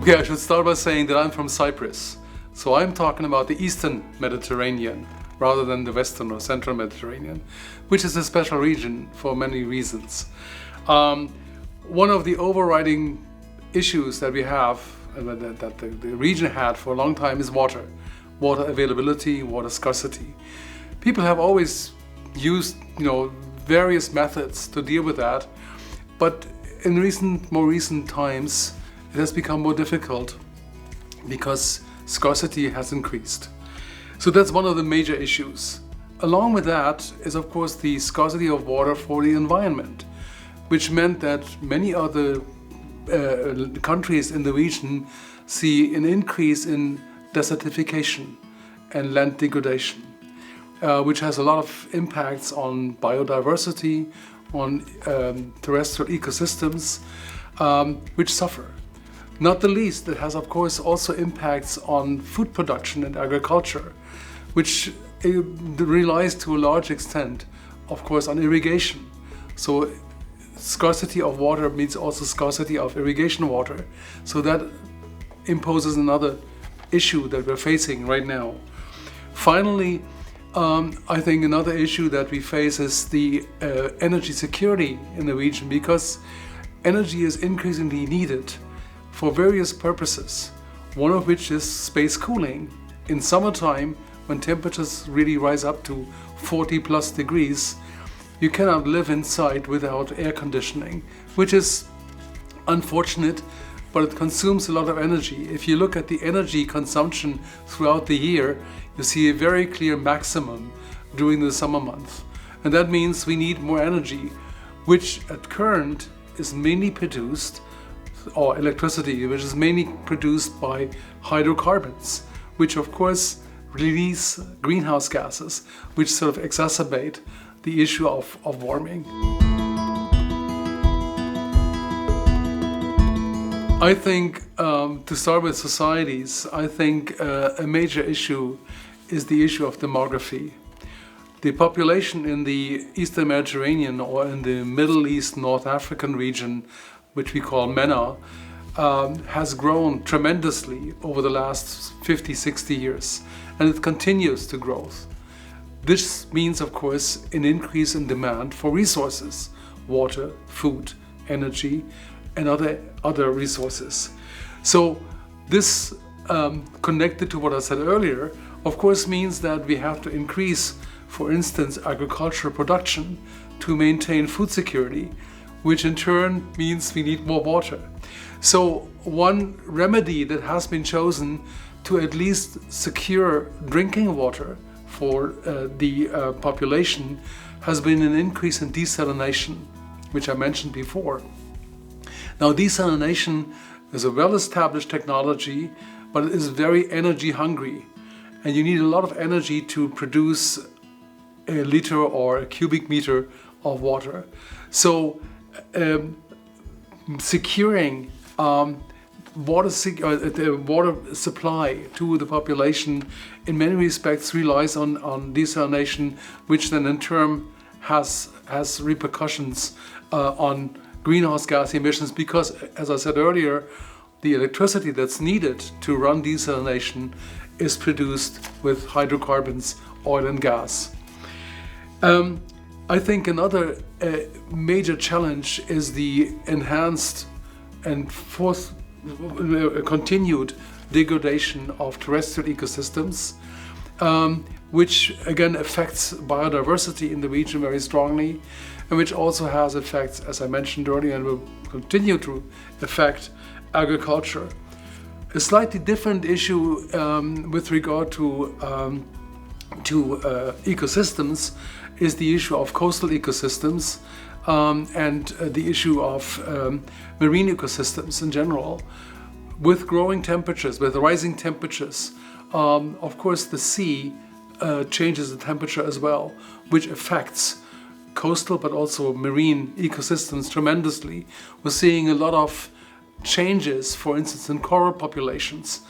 Okay, I should start by saying that I'm from Cyprus. So I'm talking about the Eastern Mediterranean rather than the Western or Central Mediterranean, which is a special region for many reasons. One of the overriding issues that we have, that the region had for a long time, is water availability, water scarcity. People have always used, various methods to deal with that, but in more recent times, it has become more difficult because scarcity has increased. So that's one of the major issues. Along with that is, of course, the scarcity of water for the environment, which meant that many other countries in the region see an increase in desertification and land degradation, which has a lot of impacts on biodiversity, on terrestrial ecosystems, which suffer. Not the least, it has of course also impacts on food production and agriculture, which relies to a large extent, of course, on irrigation. So scarcity of water means also scarcity of irrigation water. So that imposes another issue that we're facing right now. Finally, I think another issue that we face is the energy security in the region, because energy is increasingly needed for various purposes, one of which is space cooling. In summertime, when temperatures really rise up to 40+ degrees, you cannot live inside without air conditioning, which is unfortunate, but it consumes a lot of energy. If you look at the energy consumption throughout the year, you see a very clear maximum during the summer months. And that means we need more energy, which at current is mainly produced, or electricity, which is mainly produced by hydrocarbons, which of course release greenhouse gases, which sort of exacerbate the issue of warming. I think, to start with societies, I think a major issue is the issue of demography. The population in the Eastern Mediterranean or in the Middle East, North African region, which we call MENA, has grown tremendously over the last 50-60 years, and it continues to grow. This means, of course, an increase in demand for resources, water, food, energy, and other resources. So this, connected to what I said earlier, of course means that we have to increase, for instance, agricultural production to maintain food security, which in turn means we need more water. So one remedy that has been chosen to at least secure drinking water for the population has been an increase in desalination, which I mentioned before. Now, desalination is a well-established technology, but it is very energy hungry, and you need a lot of energy to produce a liter or a cubic meter of water. So securing the water supply to the population in many respects relies on desalination, which then in turn has repercussions on greenhouse gas emissions, because, as I said earlier, the electricity that's needed to run desalination is produced with hydrocarbons, oil and gas. I think another major challenge is the enhanced and continued degradation of terrestrial ecosystems, which again affects biodiversity in the region very strongly, and which also has effects, as I mentioned earlier, and will continue to affect agriculture. A slightly different issue with regard to ecosystems is the issue of coastal ecosystems and the issue of marine ecosystems in general. With growing temperatures, with rising temperatures, of course the sea changes the temperature as well, which affects coastal but also marine ecosystems tremendously. We're seeing a lot of changes, for instance, in coral populations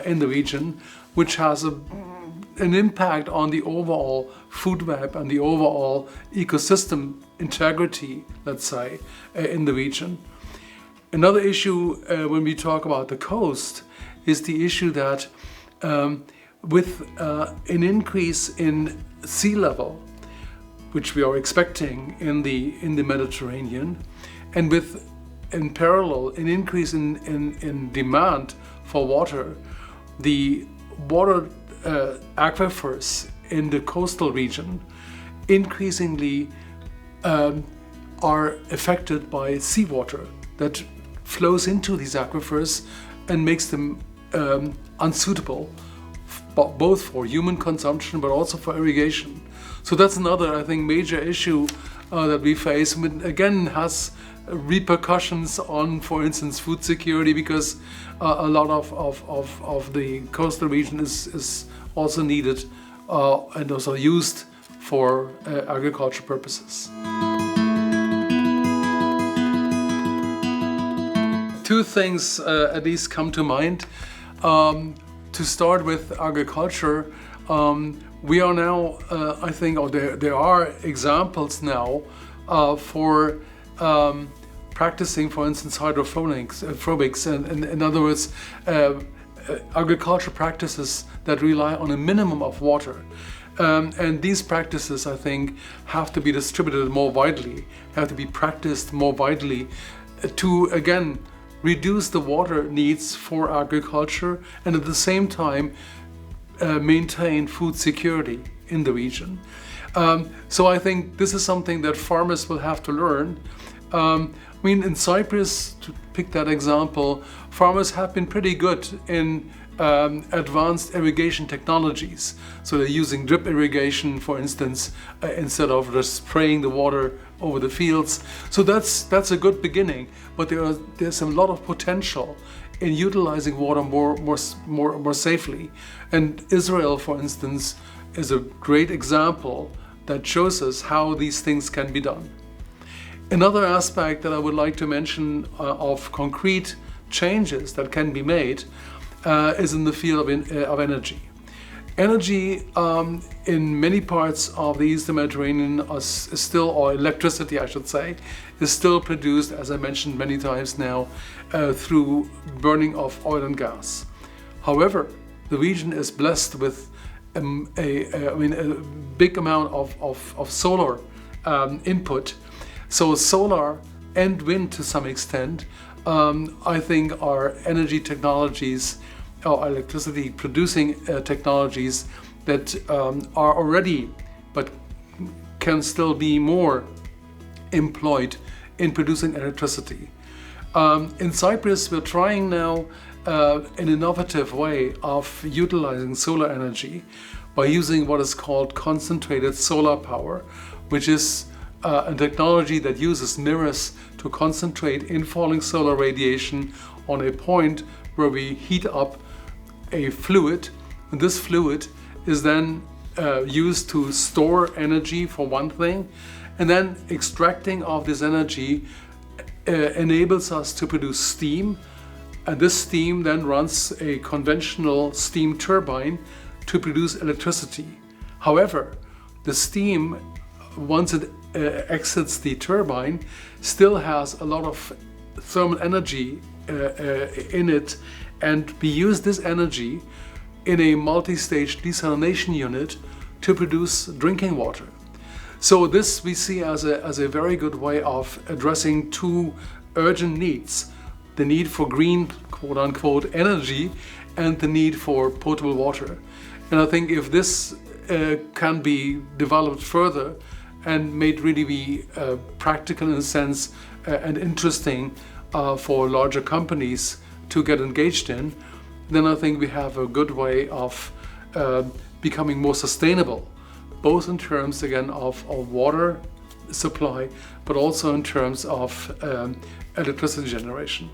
in the region, which has an impact on the overall food web and the overall ecosystem integrity, let's say, in the region. Another issue when we talk about the coast is the issue that with an increase in sea level, which we are expecting in the Mediterranean, and with in parallel an increase in demand for water, the water aquifers in the coastal region increasingly are affected by seawater that flows into these aquifers and makes them unsuitable, both for human consumption but also for irrigation. So that's another, I think, major issue that we face, which again has repercussions on, for instance, food security, because a lot of the coastal region is also needed and also used for agriculture purposes. Two things at least come to mind. To start with agriculture, we are now, I think, or there are examples now for practicing, for instance, hydroponics, and in other words, agriculture practices that rely on a minimum of water. And these practices, I think, have to be distributed more widely, have to be practiced more widely to, again, reduce the water needs for agriculture and at the same time maintain food security in the region. So I think this is something that farmers will have to learn. I mean, in Cyprus, to pick that example, farmers have been pretty good in advanced irrigation technologies. So they're using drip irrigation, for instance, instead of just spraying the water over the fields. So that's a good beginning, but there's a lot of potential in utilizing water more safely. And Israel, for instance, is a great example that shows us how these things can be done. Another aspect that I would like to mention of concrete changes that can be made is in the field of energy. Energy in many parts of the Eastern Mediterranean is still, or electricity I should say, is still produced, as I mentioned many times now, through burning of oil and gas. However, the region is blessed with a big amount of solar input. So solar and wind to some extent, I think, are energy technologies or electricity producing technologies that are already but can still be more employed in producing electricity. In Cyprus, we're trying now an innovative way of utilizing solar energy by using what is called concentrated solar power, which is a technology that uses mirrors to concentrate infalling solar radiation on a point where we heat up a fluid, and this fluid is then used to store energy for one thing, and then extracting of this energy enables us to produce steam, and this steam then runs a conventional steam turbine to produce electricity. However, the steam, once it exits the turbine, still has a lot of thermal energy in it, and we use this energy in a multi-stage desalination unit to produce drinking water. So this we see as a very good way of addressing two urgent needs: the need for green, quote-unquote, energy and the need for potable water. And I think if this can be developed further and made really be practical in a sense and interesting for larger companies to get engaged in, then I think we have a good way of becoming more sustainable, both in terms, again, of water supply, but also in terms of electricity generation.